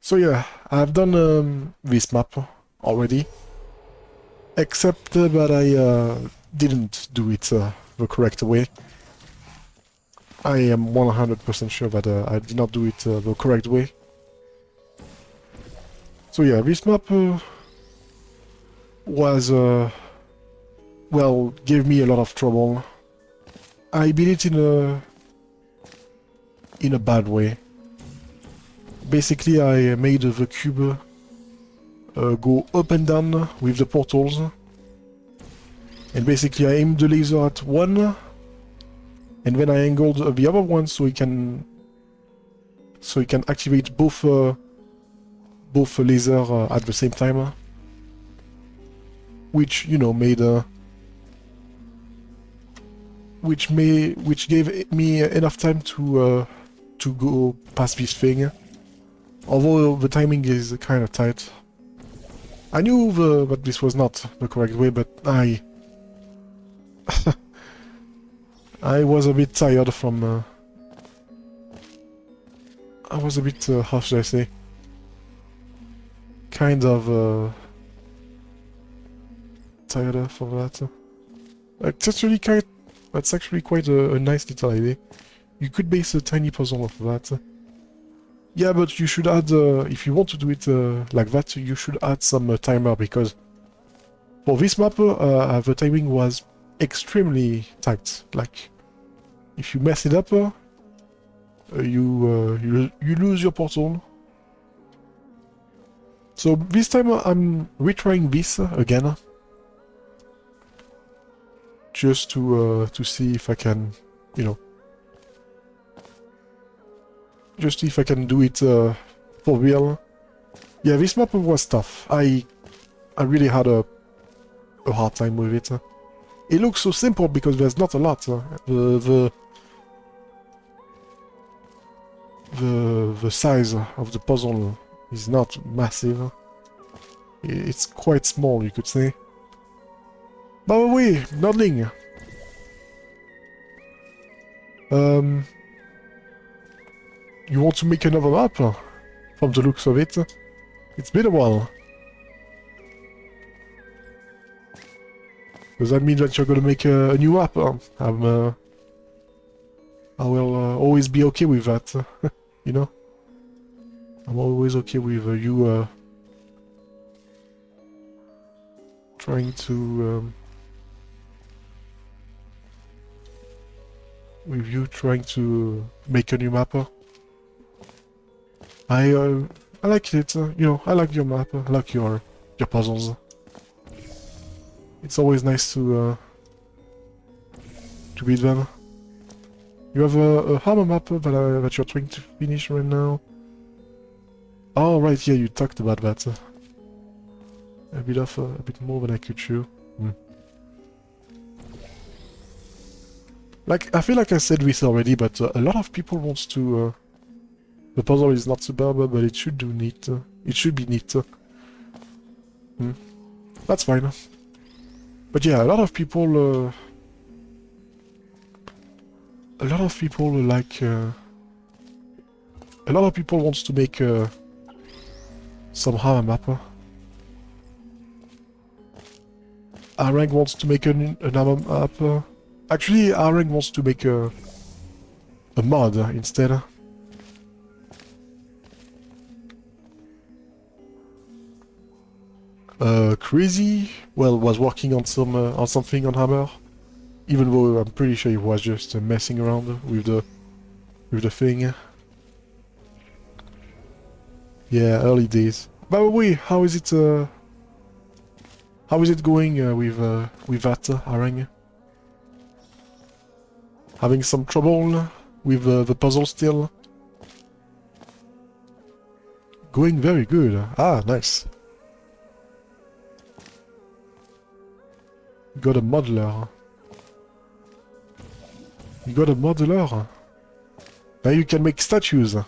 So yeah, I've done this map already, except that I didn't do it the correct way. I am 100% sure that I did not do it the correct way. So yeah, this map was, well, gave me a lot of trouble. I beat it in a bad way. Basically, I made the cube go up and down with the portals. And basically I aimed the laser at one, and then I angled the other one so it can activate both laser at the same time, which made which gave me enough time to go past this thing. Although the timing is kind of tight. I knew that this was not the correct way, but I was a bit tired from... I was a bit, how should I say? Kind of tired from that. That's actually quite a nice little idea. You could base a tiny puzzle off of that. Yeah, but you should add, if you want to do it like that, you should add some timer, because for this map, the timing was extremely tight. Like, if you mess it up, you lose your portal. So this time I'm retrying this again, just to see if I can, just see if I can do it for real. Yeah, this map was tough. I really had a hard time with it. It looks so simple because there's not a lot. The size of the puzzle is not massive. It's quite small, you could say. By the way, nodding. You want to make another map? From the looks of it. It's been a while. Does that mean that you're gonna make a new map? I will always be okay with that, you know? I'm always okay with you trying to... with you trying to make a new map. I like it, I like your map, I like your puzzles. It's always nice to beat them. You have a hammer map that you're trying to finish right now. Oh right, yeah, you talked about that. A bit more than I could chew. Like, I feel like I said this already, but a lot of people wants to... the puzzle is not superb, but it should do neat. It should be neat. That's fine. But yeah, a lot of people like... a lot of people wants to make some hammer map. Arang wants to make an hammer map. Actually, Arang wants to make a mod instead. Crazy, well, was working on something on Hammer, even though I'm pretty sure he was just messing around with the thing. Yeah, early days. By the way, how is it going with that, Arang? Having some trouble with the puzzle still? Going very good. Ah, nice. You got a modeler. You got a modeler? Now you can make statues. Now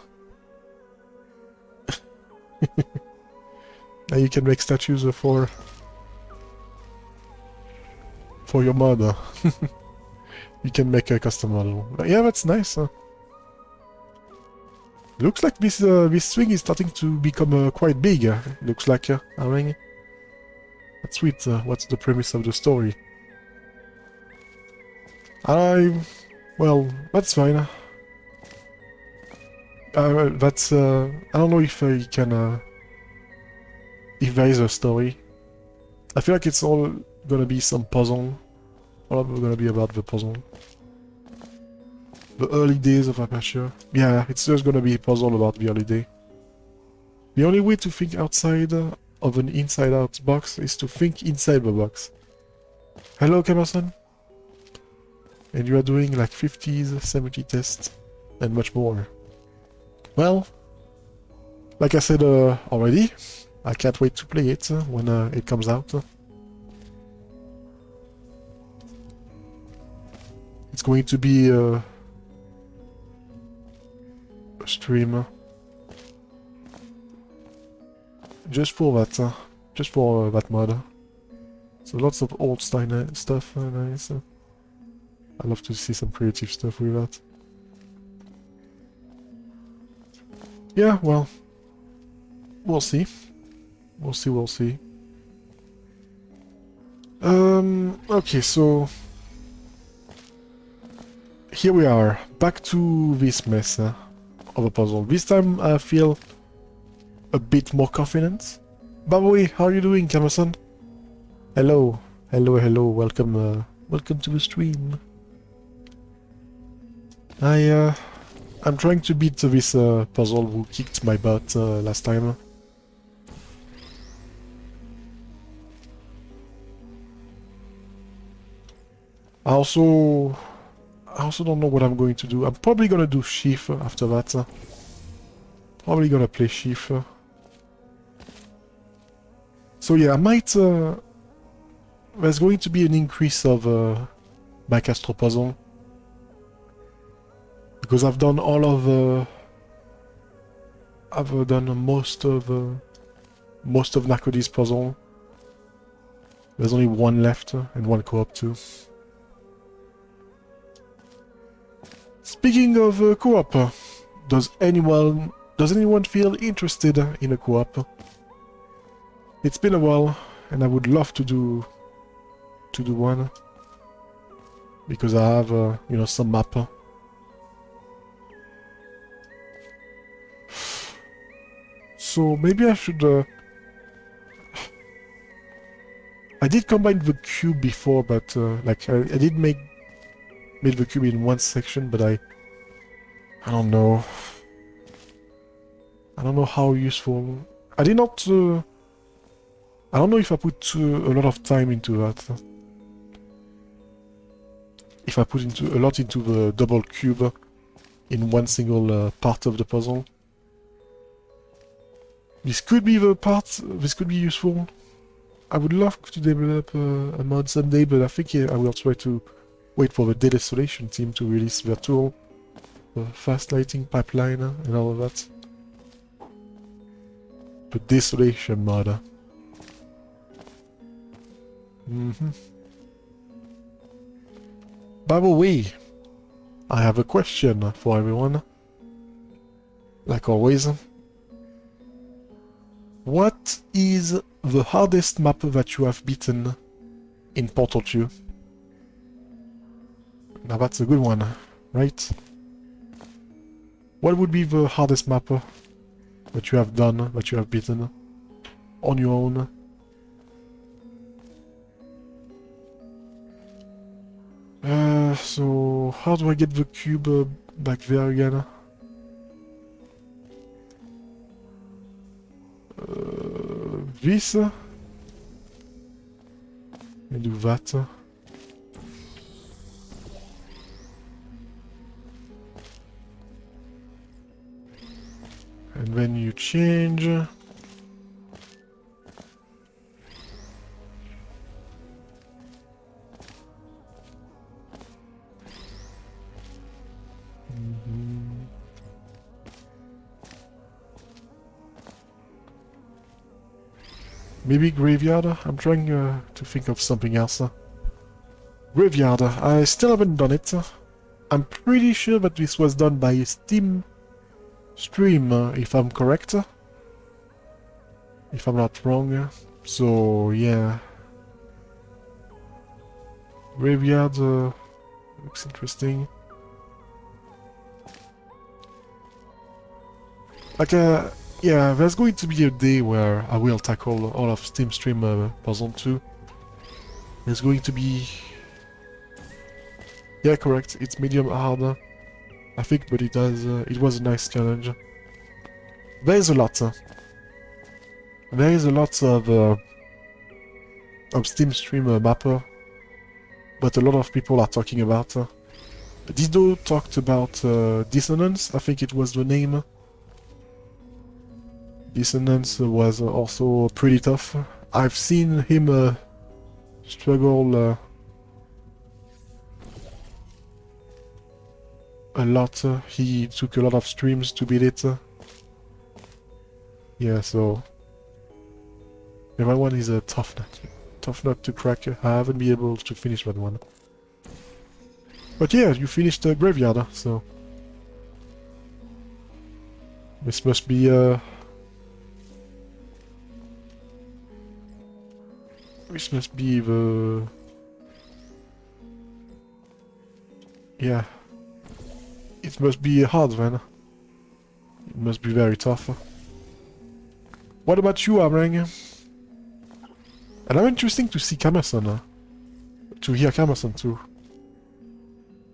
you can make statues for your mod. You can make a custom model. Yeah, that's nice. Looks like this swing is starting to become quite big. Looks like, Arling. That's sweet. What's the premise of the story? Well, that's fine. That's, I don't know if you can, if there is a story. I feel like it's all gonna be some puzzle. All gonna be about the puzzle. The early days of Aperture. Yeah, it's just gonna be a puzzle about the early day. The only way to think outside of an inside-out box is to think inside the box. Hello, Camerson. And you are doing like 50s, 70 tests, and much more. Well, like I said already, I can't wait to play it when it comes out. It's going to be a stream just for that mod. So lots of old stuff, nice. I love to see some creative stuff with that. Yeah, well, we'll see. We'll see. Okay, so here we are, back to this mess of a puzzle. This time I feel a bit more confident. By the way, how are you doing, Camerson? Hello, welcome to the stream. I'm trying to beat this puzzle who kicked my butt last time. I also don't know what I'm going to do. I'm probably gonna do Chief after that. Probably gonna play Chief. So yeah, I might... there's going to be an increase of Mikeastro puzzle. Because I've done all of I've done most of Narcodes puzzle. There's only one left and one co-op too. Speaking of co-op, does anyone feel interested in a co-op? It's been a while, and I would love to do one because I have you know, some map. So maybe I should. I did combine the cube before, but like I did made the cube in one section, but I don't know. I don't know how useful. I did not. I don't know if I put a lot of time into that. If I put a lot into the double cube in one single part of the puzzle. This could be the part. This could be useful. I would love to develop a mod someday, but I think I will try to wait for the Desolation team to release their tool, the fast lighting pipeline and all of that. The Desolation mod. By the way, I have a question for everyone. Like always. What is the hardest map that you have beaten in Portal 2? Now that's a good one, right? What would be the hardest map that you have done, that you have beaten on your own? So how do I get the cube back there again? This? And do that. And then you change. Maybe Graveyard? I'm trying to think of something else. Graveyard. I still haven't done it. I'm pretty sure that this was done by Steam stream, if I'm correct. If I'm not wrong. So, yeah. Graveyard looks interesting. Like, yeah, there's going to be a day where I will tackle all of Steam Stream Puzzle 2. There's going to be... Yeah, correct, it's medium hard, I think, but it was a nice challenge. There is a lot. There is a lot of Steam Stream mapper, but a lot of people are talking about. Dido talked about Dissonance, I think it was the name. Dissonance was also pretty tough. I've seen him struggle a lot. He took a lot of streams to beat it. Yeah, so... Yeah, that one is a tough nut. Tough nut to crack. I haven't been able to finish that one. But yeah, you finished the Graveyard, so... This must be This must be the... Yeah. It must be hard then. It must be very tough. What about you, Amrang? And I'm interesting to see Camerson. To hear Camerson too.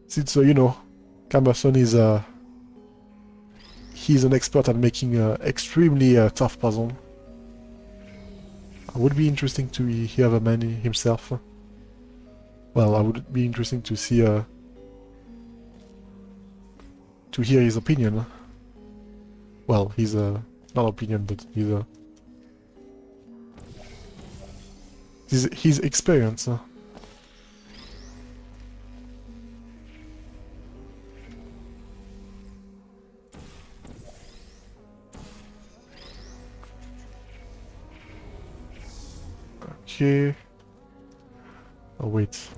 Since, you know, Camerson is he's an expert at making extremely tough puzzle. It would be interesting to hear the man himself. Well, I would be interesting to see to hear his opinion. Well, his not opinion, but his experience. Okay. Oh wait.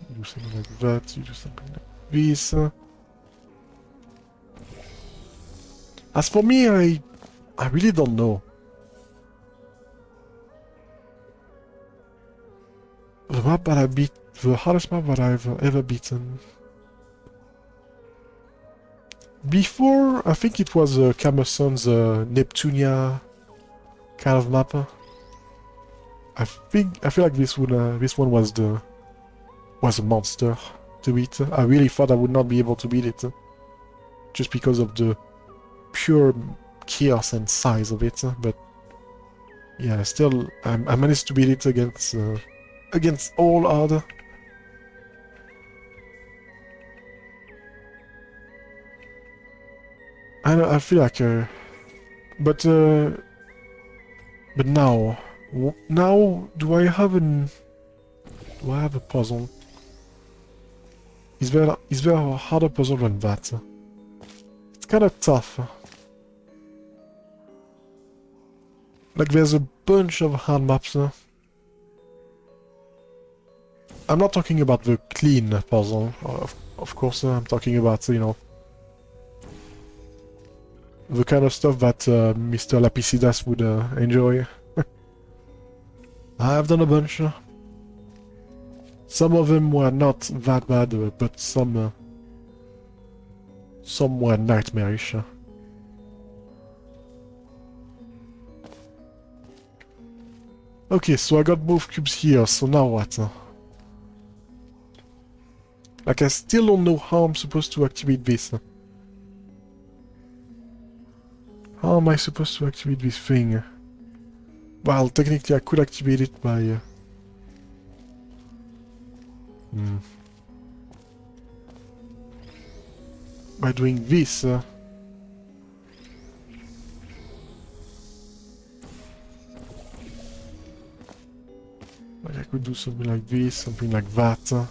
You do something like that, you do something like this. As for me, I really don't know. The map that I beat, the hardest map that I've ever beaten. Before, I think it was Camerson's Neptunia kind of map. I feel like this one was a monster to beat. I really thought I would not be able to beat it, just because of the pure chaos and size of it. But yeah, still, I managed to beat it against all other. I feel like, but now. Now, do I have a puzzle? Is there a harder puzzle than that? It's kind of tough. Like, there's a bunch of hard maps. I'm not talking about the clean puzzle, of course. I'm talking about, you know, the kind of stuff that Mr. Lapicidas would enjoy. I've done a bunch. Some of them were not that bad, but some were nightmarish. Okay, so I got both cubes here, so now what? Like, I still don't know how I'm supposed to activate this. How am I supposed to activate this thing? Well, technically I could activate it by... by doing this. Like I could do something like this, something like that. And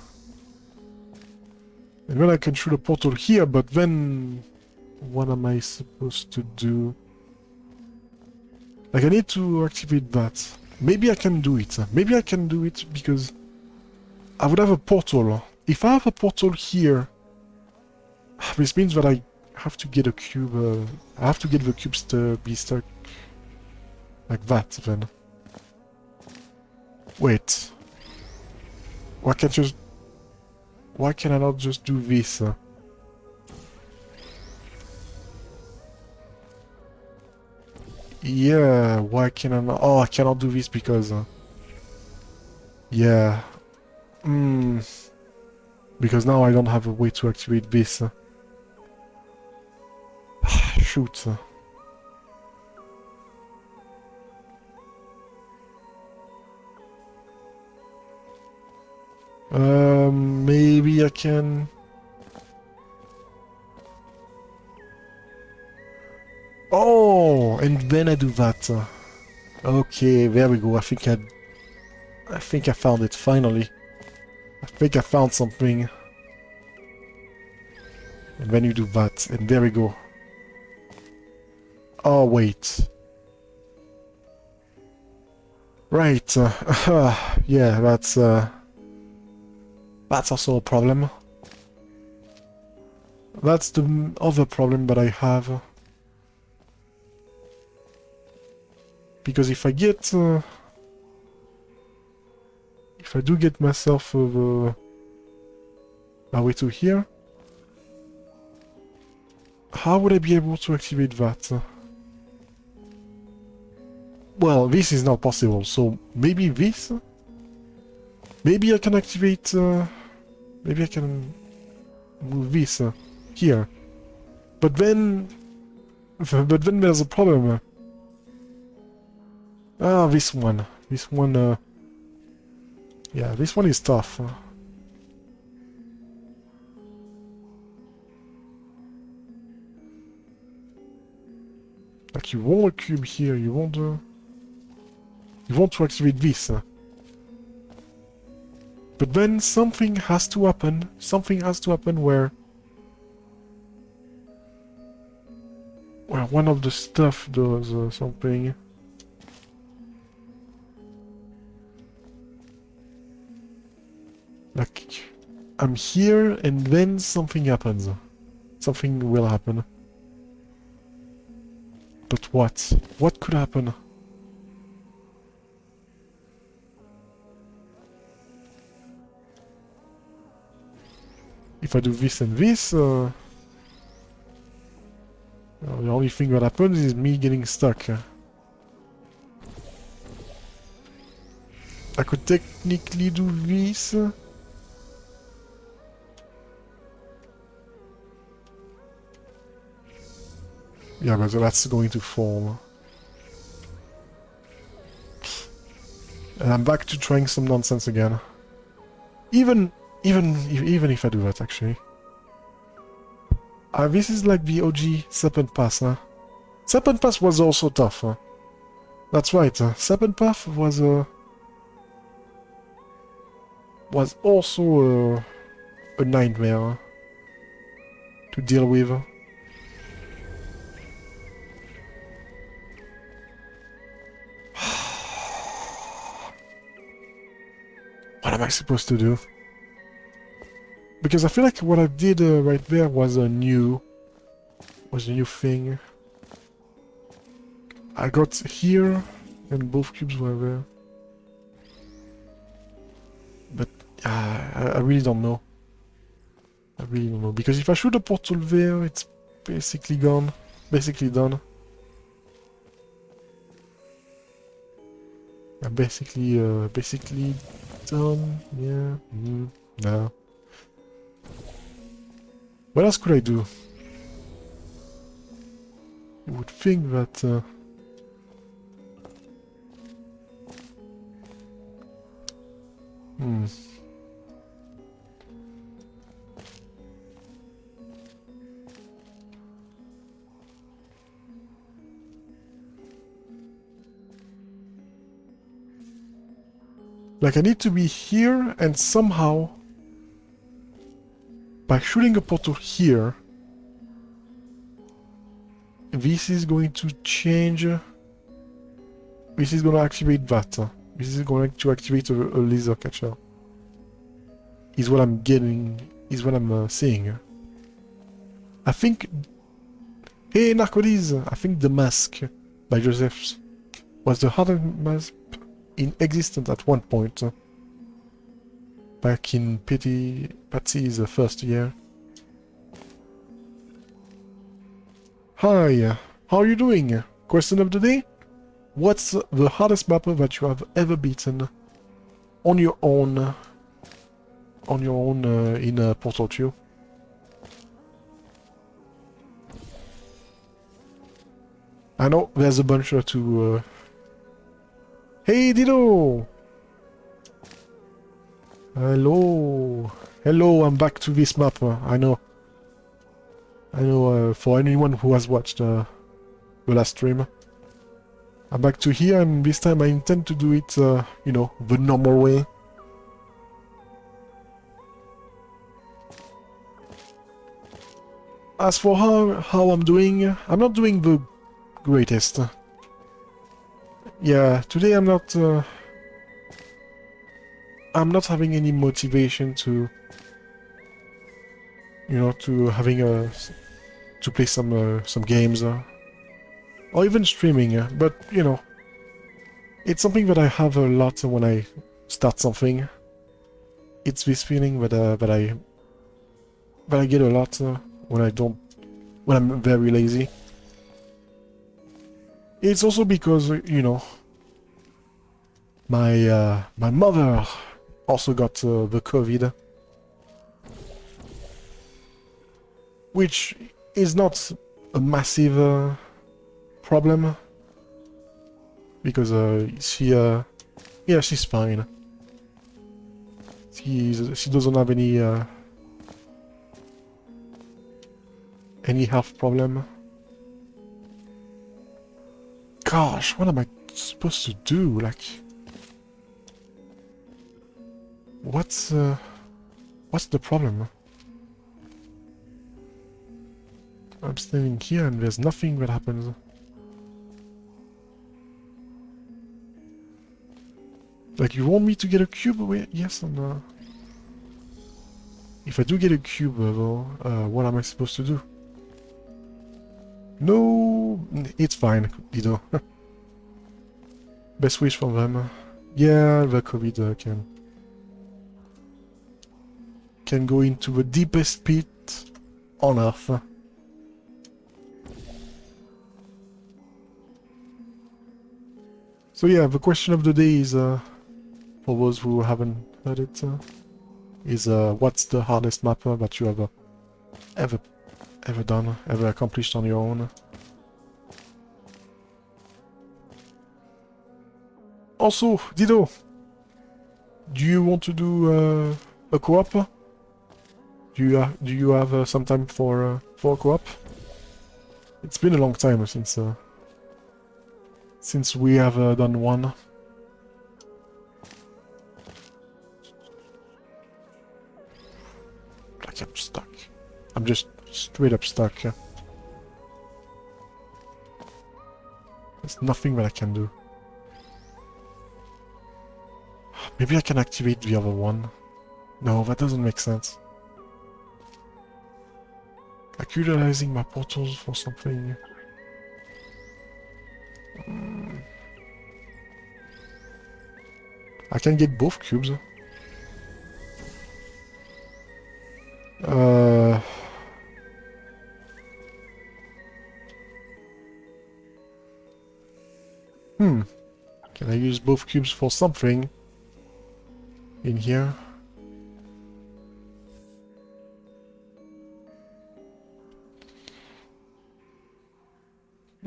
then I can shoot a portal here, but then... what am I supposed to do? Like, I need to activate that. Maybe I can do it. Maybe I can do it because I would have a portal. If I have a portal here, this means that I have to get a cube, I have to get the cubes to be stuck like that then. Wait. Why can I not just do this? Yeah, why can I not? Oh, I cannot do this because... yeah. Because now I don't have a way to activate this. Shoot. Maybe I can... Oh, and then I do that. Okay, there we go. I think I found it finally. I think I found something. And then you do that, and there we go. Oh wait. Right. Yeah, that's also a problem. That's the other problem that I have. Because if I get... if I do get myself my way to here, how would I be able to activate that? Well, this is not possible, so maybe this? Maybe I can activate... maybe I can move this here. But then... but then there's a problem. Ah, this one. This one, yeah, this one is tough. Like, you want a cube here, you want to activate this. But then something has to happen. Something has to happen where one of the stuff does something. Like, I'm here and then something happens. Something will happen. But what? What could happen? If I do this and this, the only thing that happens is me getting stuck. I could technically do this. Yeah, but that's going to fall. And I'm back to trying some nonsense again. Even if I do that, actually. This is like the OG Serpent Pass, huh? Serpent Pass was also tough, huh? That's right, Serpent Path was also a nightmare to deal with. What am I supposed to do? Because I feel like what I did right there was a new thing. I got here, and both cubes were there. But I really don't know. I really don't know. Because if I shoot a portal there, it's basically gone. Basically done. I'm basically done. Yeah. No. What else could I do? You would think that... Like, I need to be here, and somehow, by shooting a portal here, this is going to change. This is going to activate that. This is going to activate a laser catcher. Is what I'm getting. Is what I'm seeing. I think Hey, Narcodes! I think The Mask by Josephs was the hardest map in existence at one point. Back in Patsy's first year. Hi, how are you doing? Question of the day? What's the hardest map that you have ever beaten? On your own? In Portal 2? I know there's a bunch to... Hey, Dido! Hello! Hello, I'm back to this map. I know, for anyone who has watched the last stream. I'm back to here, and this time I intend to do it, you know, the normal way. As for how I'm doing, I'm not doing the greatest. Yeah, today I'm not having any motivation to, you know, to having to play some games or even streaming. But you know, it's something that I have a lot when I start something. It's this feeling that I get a lot when I'm very lazy. It's also because, you know, my mother also got the COVID, which is not a massive problem because yeah, she's fine. She doesn't have any health problem. Gosh, what am I supposed to do? Like, what's the problem? I'm standing here and there's nothing that happens. Like, you want me to get a cube? Wait, yes or no? If I do get a cube, though, what am I supposed to do? No, it's fine, Dido. Best wish from them. Yeah, the COVID can go into the deepest pit on Earth. So yeah, the question of the day is, for those who haven't heard it, is what's the hardest map that you have ever done, ever accomplished on your own? Also, Dido, do you want to do a co-op? Do you have some time for a co-op? It's been a long time since we have done one. Like, I'm stuck. I'm just straight up stuck. There's nothing that I can do. Maybe I can activate the other one. No, that doesn't make sense. Utilizing my portals for something. I can get both cubes. Can I use both cubes for something in here?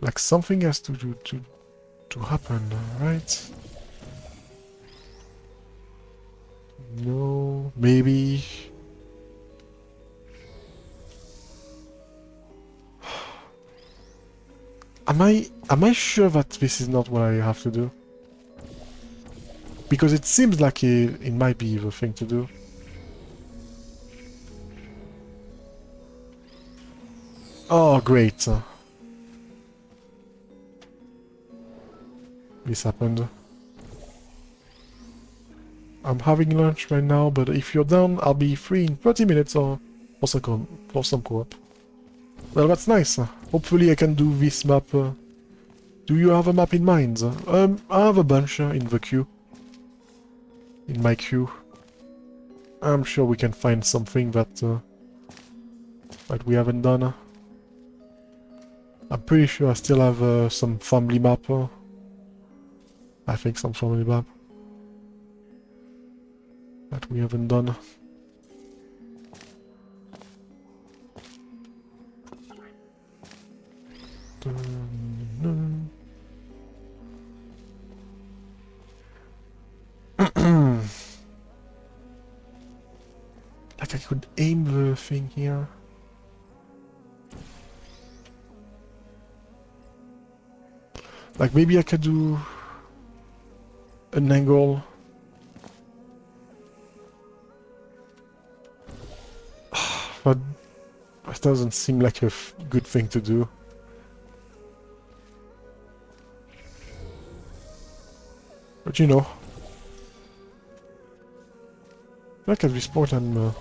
Like, something has to happen, right? No, maybe. Am I sure that this is not what I have to do? Because it seems like it might be the thing to do. Oh, great. This happened. I'm having lunch right now, but if you're down, I'll be free in 30 minutes or for some co-op. Well, that's nice. Hopefully I can do this map. Do you have a map in mind? I have a bunch in the queue. In my queue. I'm sure we can find something that we haven't done. I'm pretty sure I still have some family map. I think some family map that we haven't done. Like I could aim the thing here. Like maybe I could do an angle. But that doesn't seem like a good thing to do. But you know. Like at this point I'm...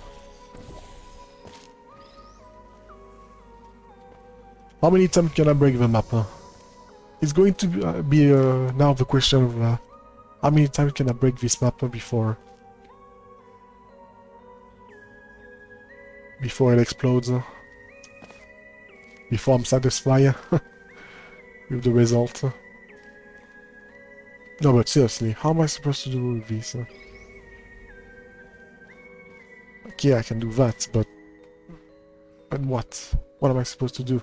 How many times can I break the map? It's going to be now the question of how many times can I break this map before it explodes? Before I'm satisfied with the result. No, but seriously, how am I supposed to do this? Okay, I can do that, but... And what? What am I supposed to do?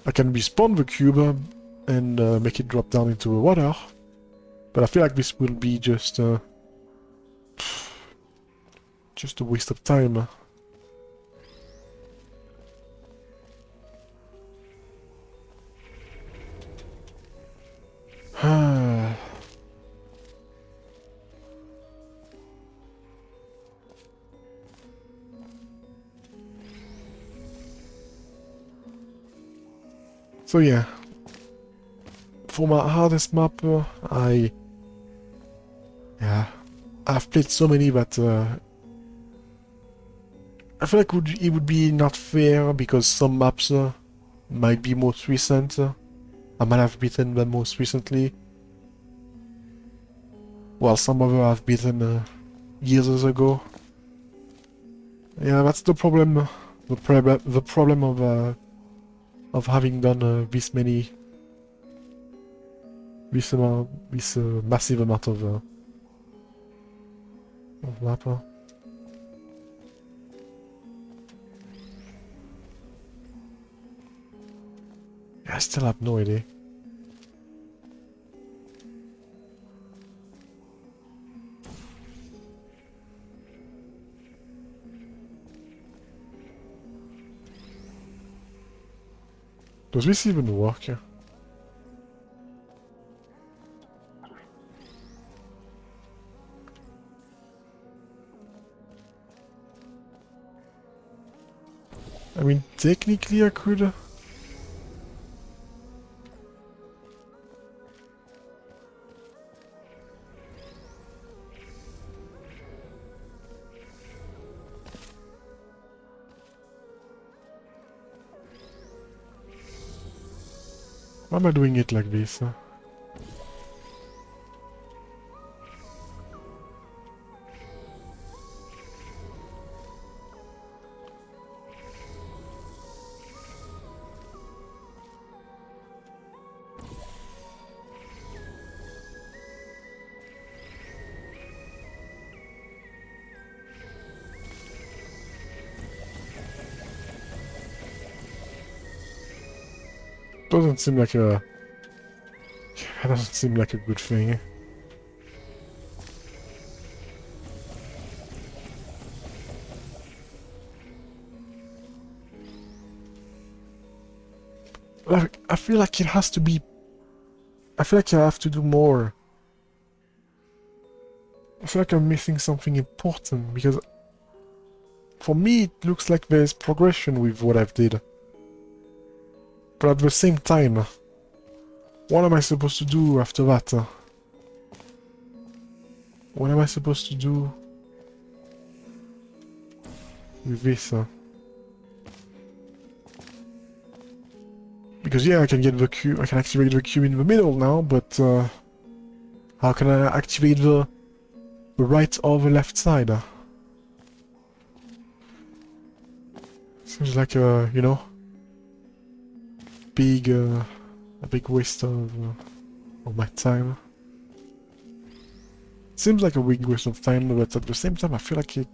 I can respawn the cube and make it drop down into the water. But I feel like this will be just a waste of time. So yeah, for my hardest map, I've played so many that I feel like it would be not fair because some maps might be most recent. I might have beaten them most recently, while some other I've beaten years ago. Yeah, that's the problem. The problem of having done this massive amount of map. Yeah, I still have no idea. Does this even work? I mean, technically I could... Why am I doing it like this? Doesn't seem like a... That doesn't seem like a good thing. Like, I feel like it has to be... I feel like I have to do more. I feel like I'm missing something important, because... For me, it looks like there's progression with what I've did. But at the same time, what am I supposed to do after that? What am I supposed to do with this? Because yeah, I can get the cube, I can activate the cube in the middle now, but how can I activate the right or the left side? Seems like a, you know, a big waste of my time. Seems like a big waste of time, but at the same time, I feel like it.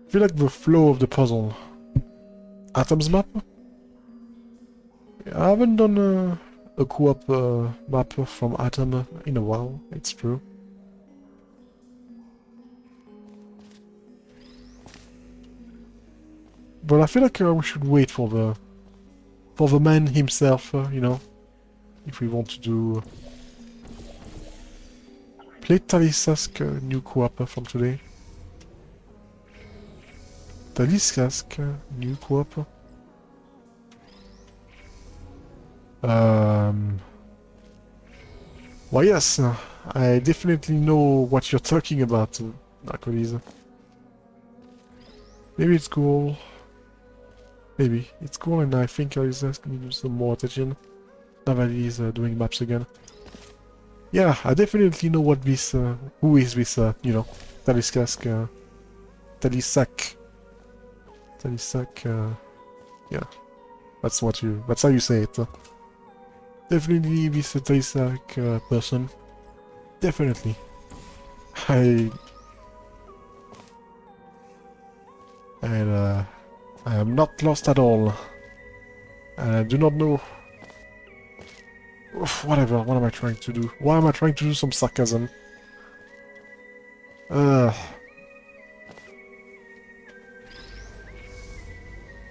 I feel like the flow of the puzzle. Atoms map. I haven't done a co-op map from Atom in a while. It's true. But I feel like we should wait for the man himself. You know, if we want to do. Play Talisask new co-op from today. Talisask new co-op. Well, yes, I definitely know what you're talking about, Narcolis. Maybe it's cool. Maybe it's cool, and I think Talisask needs some more attention now that he's doing maps again. Yeah, I definitely know what this, who is this, you know, Talisask, Talisac. Talisac, yeah. That's how you say it. Definitely this Talisac person. Definitely. I am not lost at all. And I do not know. Oof, whatever, what am I trying to do? Why am I trying to do some sarcasm? I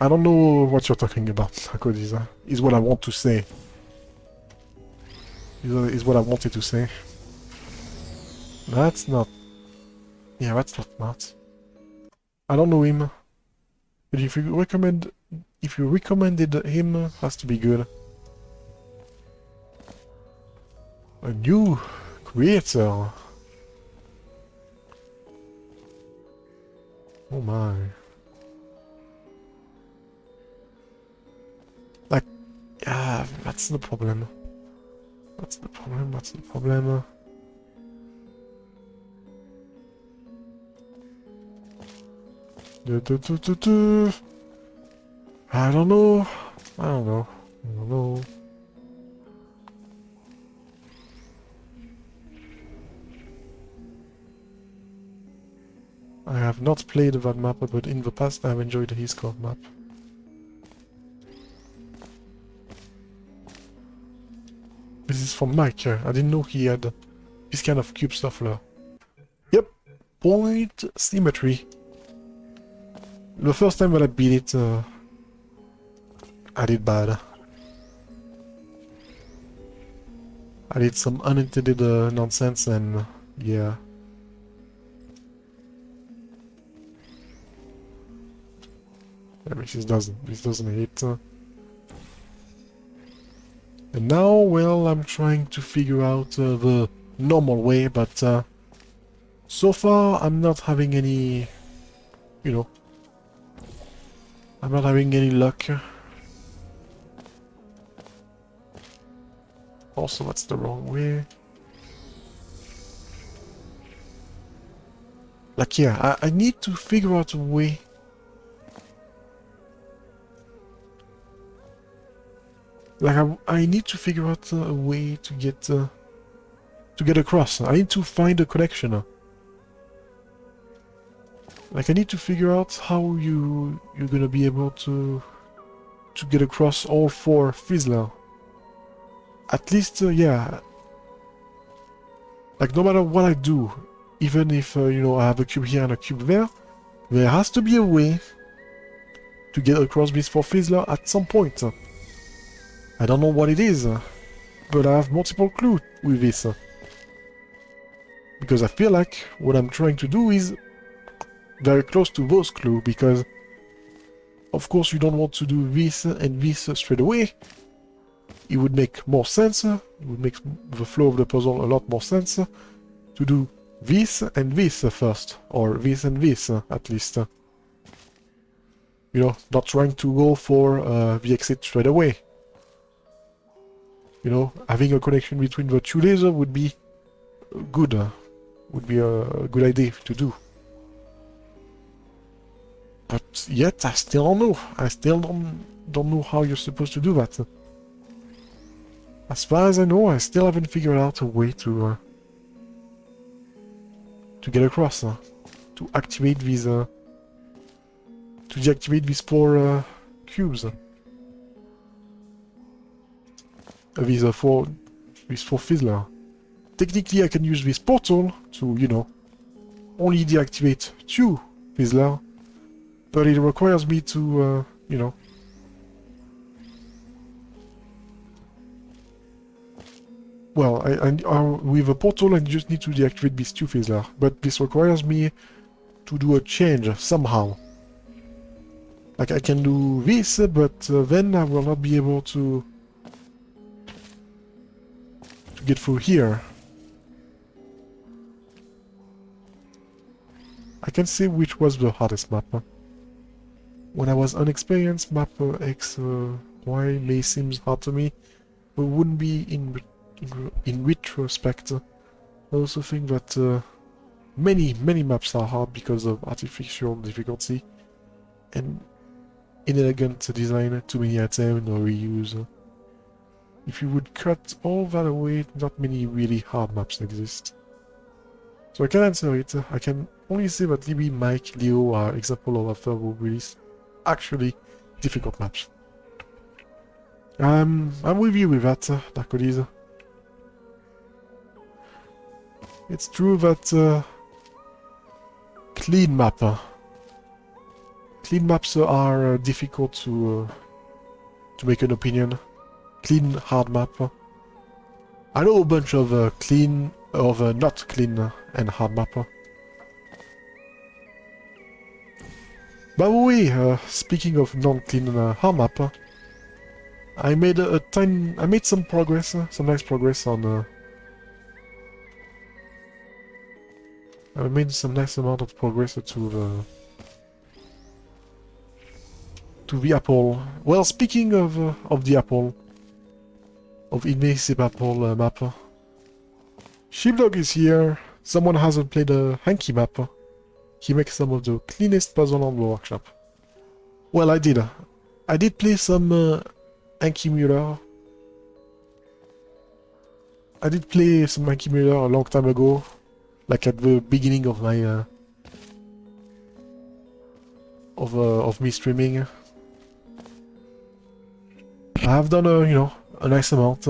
don't know what you're talking about, Kodisa. Is what I want to say. Is what I wanted to say. That's not... Yeah, that's not smart. I don't know him. But if you recommended him, has to be good. A new creator. Oh my. Like, yeah, that's the problem. That's the problem, that's the problem. I don't know. I don't know. I don't know. I have not played that map, but in the past I have enjoyed his core map. This is from Mike. I didn't know he had this kind of cube shuffler. Yep. Point Symmetry. The first time that I beat it, I did bad. I did some unintended nonsense and yeah. This doesn't hit. And now, well, I'm trying to figure out the normal way, but so far I'm not having any, you know, I'm not having any luck. Also, that's the wrong way. Like, yeah, I need to figure out a way. Like, I need to figure out a way to get across. I need to find a connection. Like, I need to figure out how you're gonna be able to get across all four Fizzler. At least, yeah. Like, no matter what I do, even if, you know, I have a cube here and a cube there, there has to be a way to get across these four Fizzler at some point. I don't know what it is, but I have multiple clues with this. Because I feel like what I'm trying to do is very close to those clues, because of course you don't want to do this and this straight away. It would make more sense, it would make the flow of the puzzle a lot more sense to do this and this first, or this and this at least. You know, not trying to go for the exit straight away. You know, having a connection between the two lasers would be good. Would be a good idea to do. But yet, I still don't know. I still don't know how you're supposed to do that. As far as I know, I still haven't figured out a way to get across, to activate these, to deactivate these 4 cubes. These 4 fizzler. Technically, I can use this portal to, you know, only deactivate 2 fizzler, but it requires me to, you know, well, with a portal, I just need to deactivate these 2 fizzler, but this requires me to do a change somehow. Like, I can do this, but then I will not be able to get through here. I can say which was the hardest map. When I was unexperienced, map X, Y may seem hard to me, but wouldn't be in retrospect. I also think that many maps are hard because of artificial difficulty and inelegant design, too many items, no reuse. If you would cut all that away, not many really hard maps exist. So I can answer it. I can only say that Libby, Mike, Leo are examples of third release actually difficult maps. I'm with you with that, Darkodis. It's true that clean maps are difficult to make an opinion. Clean hard map. I know a bunch of not clean and hard map. By the way, speaking of non-clean hard map, I made some progress, some nice progress on. I made some nice amount of progress to the apple. Well, speaking of the apple, of invasive apple map, Sheepdog is here. Someone hasn't played a Hanky map. He makes some of the cleanest puzzle on the workshop. Well, I did. I did play some Hanky Muller. I did play some Hanky Muller a long time ago, like at the beginning of my of me streaming. I have done you know, a nice amount.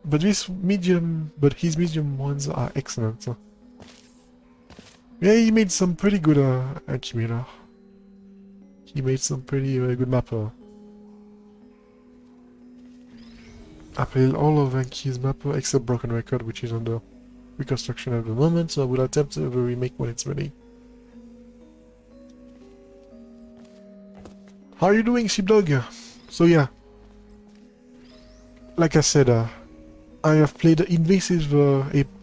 But his medium ones are excellent. Yeah, he made some pretty good accumulator. He made some pretty good map. I played all of Anki's map except Broken Record, which is under reconstruction at the moment, so I will attempt the remake when it's ready. How are you doing, Sheepdog? So yeah, like I said, I have played Invasive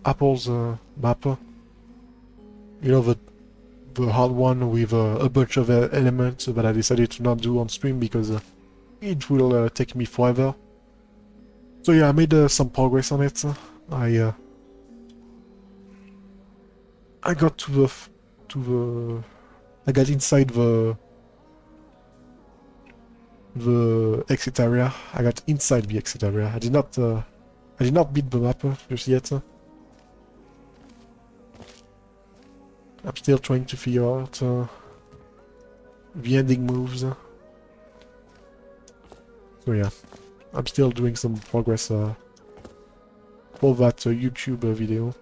Apples map. You know, the hard one with a bunch of elements that I decided to not do on stream because it will take me forever. So yeah, I made some progress on it. I got I got inside the exit area. I got inside the exit area. I did not beat the map just yet. I'm still trying to figure out the ending moves. So yeah, I'm still doing some progress for that YouTube video.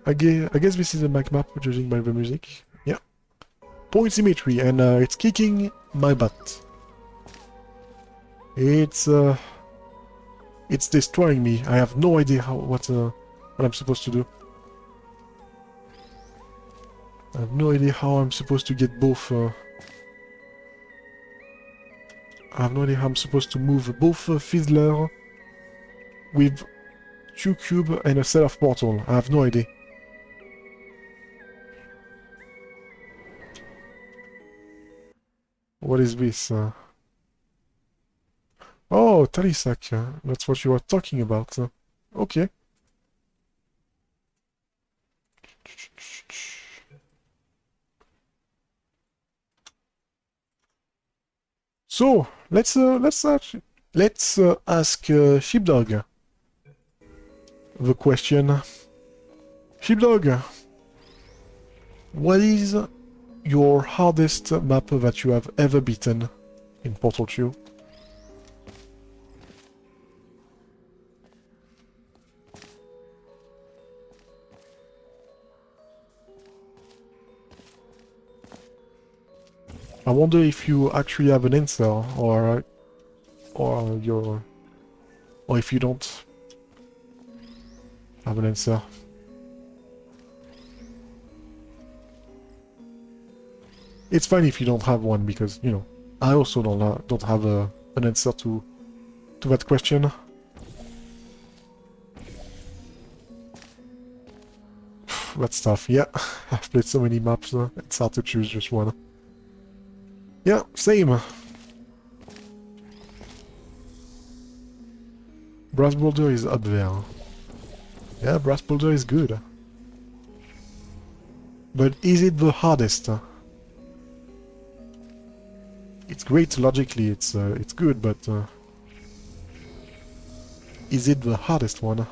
I guess this is a Mac map, judging by the music. Yeah. Point Symmetry, and it's kicking my butt. It's destroying me. I have no idea what I'm supposed to do. I have no idea how I'm supposed to get both. I have no idea how I'm supposed to move both Fizzler with 2 cube and a set of portal. I have no idea. What is this? Oh, Talisac. That's what you were talking about. Okay. So let's ask Sheepdog the question. Sheepdog, what is your hardest map that you have ever beaten in Portal 2? I wonder if you actually have an answer, or if you don't have an answer. It's fine if you don't have one, because, you know, I also don't have an answer to that question. That's tough, yeah. I've played so many maps, it's hard to choose just one. Yeah, same. Brass Boulder is up there. Yeah, Brass Boulder is good. But is it the hardest? It's great logically, it's good, but is it the hardest one?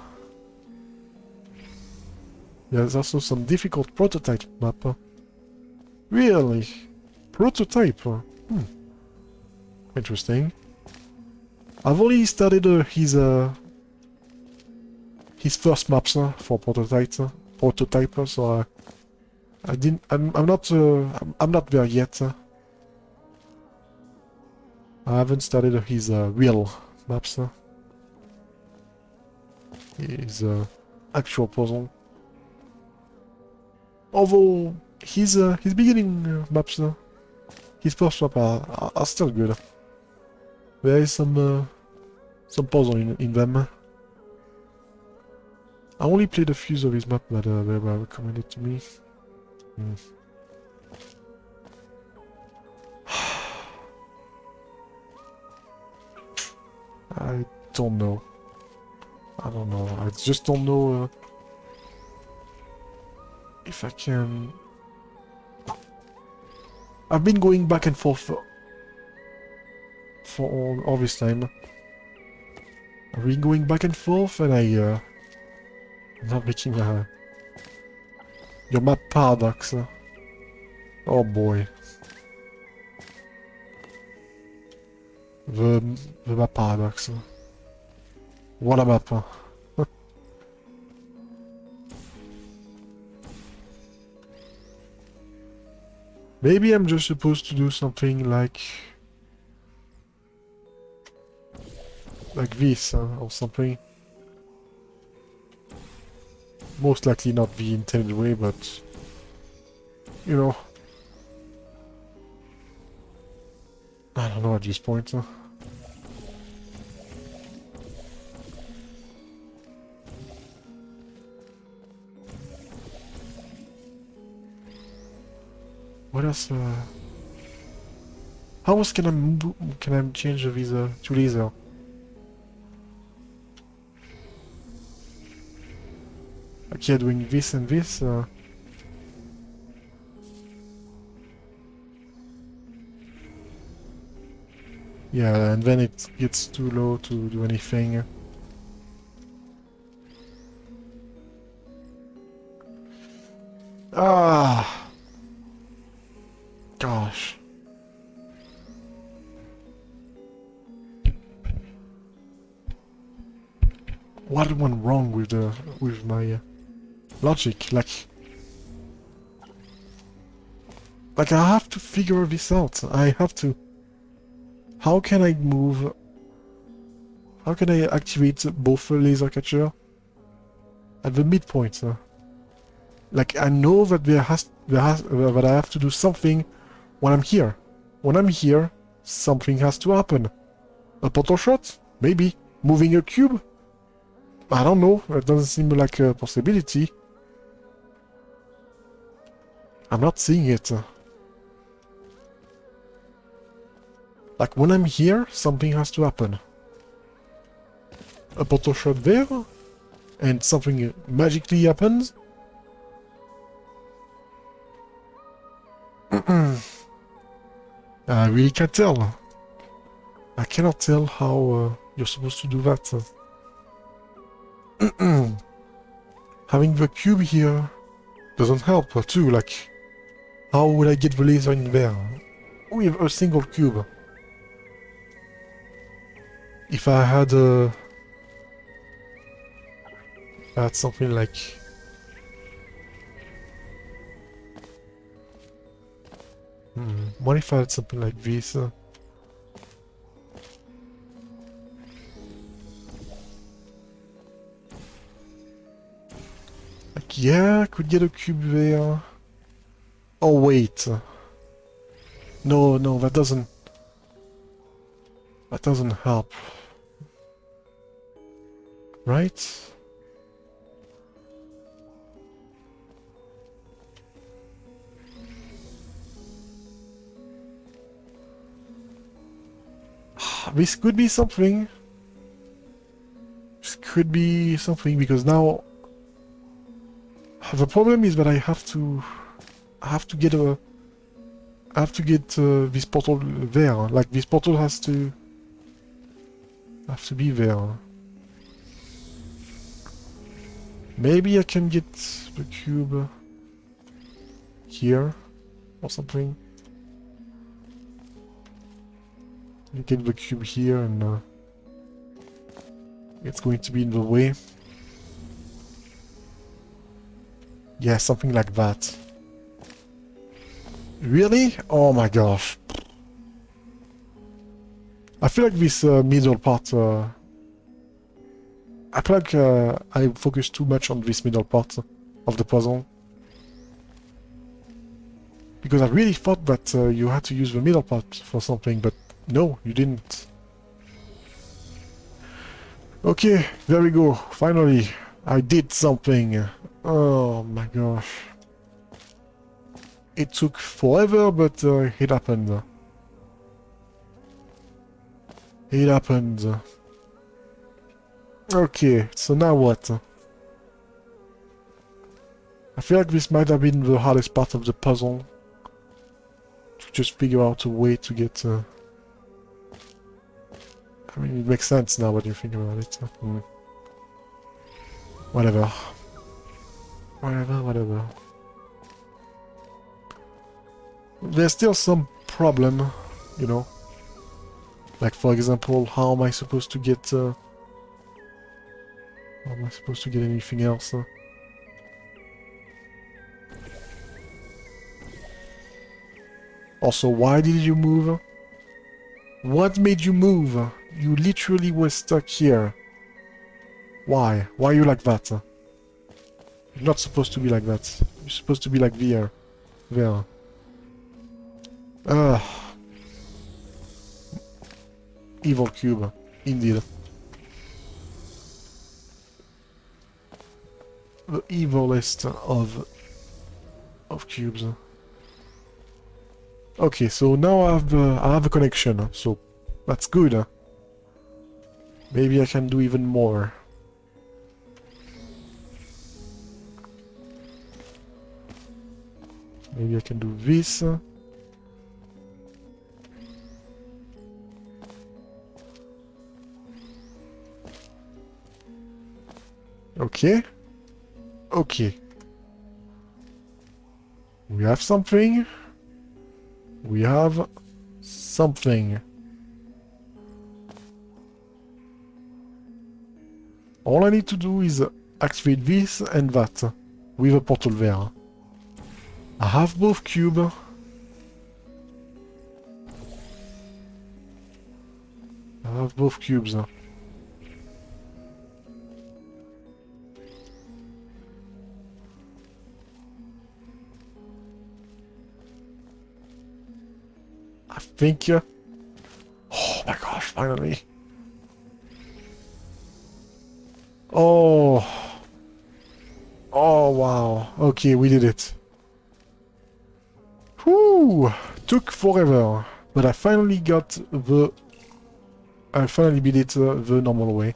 There's also some difficult prototype map. Really? Prototype? Interesting. I've only started his first maps for prototype, so I'm not there yet. I haven't started his real maps. His actual puzzle. Although his beginning maps, his first map are still good. There is some puzzle in them. I only played a few of his maps that were recommended to me. I don't know. I don't know. I just don't know if I can... I've been going back and forth for all this time. I've been going back and forth, and I'm not making your map paradox. Oh boy. The map paradox. What a map. Maybe I'm just supposed to do something like this or something. Most likely not the intended way, but you know, I don't know at this point. What else? How else can I change the visa to laser? Okay, doing this and this. Yeah, and then it gets too low to do anything. Ah. Gosh. What went wrong with my logic? Like I have to figure this out. I have to. How can I move? How can I activate both laser catcher at the midpoint? Like I know that that I have to do something when I'm here. When I'm here, something has to happen. A portal shot? Maybe. Moving a cube? I don't know. It doesn't seem like a possibility. I'm not seeing it. Like, when I'm here, something has to happen. A portal shot there, and something magically happens. I really can't tell. I cannot tell how you're supposed to do that. Having the cube here doesn't help too, like, how would I get the laser in there with a single cube? If I had something like... what if I had something like this? Like, yeah, I could get a cube there. Oh, wait. No, no, that doesn't... That doesn't help. Right? This could be something. This could be something, because now... The problem is that I have to get a... I have to get this portal there. Like, this portal has to be there. Maybe I can get the cube here or something. You get the cube here and it's going to be in the way. Yeah, something like that. Really? Oh my gosh. I feel like this middle part... I feel like I focus too much on this middle part of the puzzle. Because I really thought that you had to use the middle part for something, but no, you didn't. Okay, there we go. Finally, I did something. Oh my gosh. It took forever, but it happened. It happened. Okay, so now what? I feel like this might have been the hardest part of the puzzle. To just figure out a way to get... I mean, it makes sense now when you think about it. Whatever. Whatever. There's still some problem, you know. Like, for example, how am I supposed to get... how am I supposed to get anything else? Also, why did you move? What made you move? You literally were stuck here. Why? Why are you like that? You're not supposed to be like that. You're supposed to be like there. There. Ugh. Evil cube. Indeed. The evilest of cubes. Okay, so now I have a connection, so that's good. Maybe I can do even more. Maybe I can do this. Okay. Okay. We have something. We have something. All I need to do is activate this and that with a portal there. I have both cubes. I have both cubes. I think... oh my gosh, finally. Oh. Oh, wow. Okay, we did it. Whew. Took forever. But I finally got the... I finally beat it the normal way.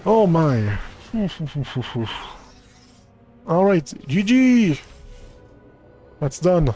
Oh my. Alright, GG! That's done.